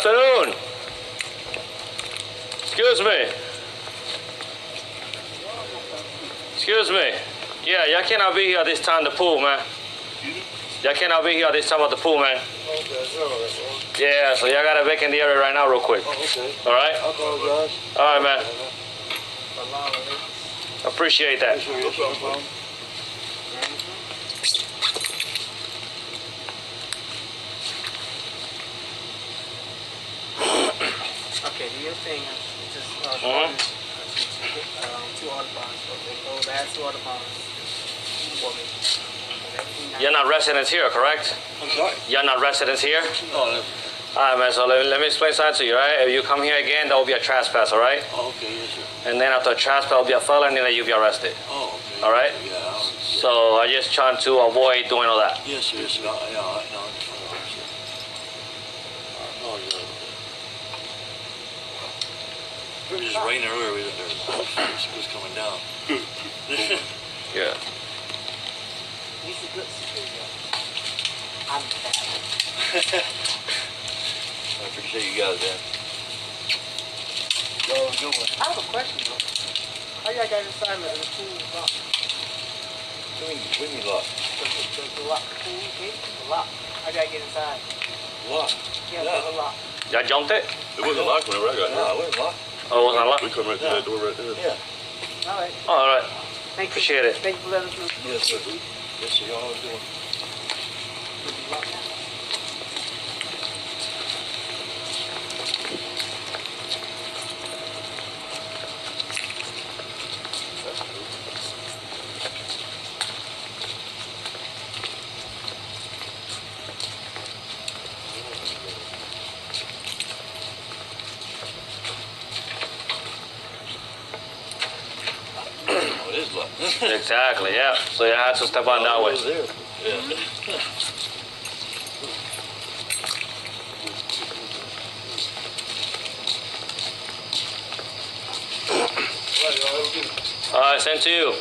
afternoon. Excuse me. Excuse me. Yeah, y'all cannot be here at this time at the pool, man. Y'all cannot be here at this time at the pool, man. Yeah, so y'all gotta vacate the area right now real quick. All right? I apologize. All right, man. Appreciate that. Okay, do your thing. Just two order bonds. Okay, go last two order bonds. You're not residents here, correct? I'm sorry? You're not residents here? Oh, no. All right, man, so let me explain something to you, all right? If you come here again, that will be a trespass, all right? Oh, okay, yes, sir. And then after a trespass, it will be a felony, and then you'll be arrested. Oh, okay. All right? Yeah. So I just trying to avoid doing all that. Yes, sir. Yes, sir. Yeah, I know. It was just raining earlier. It was coming down. Yeah. He's a good security. I'm bad. I appreciate you guys, man. I have a question, though. How y'all got inside of the pool lock? What do you mean lock? The lock, the pool gate, the lock. How y'all get inside? Lock? Yeah, the lock. Y'all jumped it? It wasn't locked whenever I got No, here. it wasn't locked. Oh, it wasn't locked? We come right through that door right there. Yeah. All right. Oh, all right. Thank you. Appreciate it. Thank you for letting us know. Yes, sir. Yes, sir. Y'all know what I'm doing. Oh, it is locked. Exactly, yeah. So you had to step on that way. There. Yeah. All right, same to you.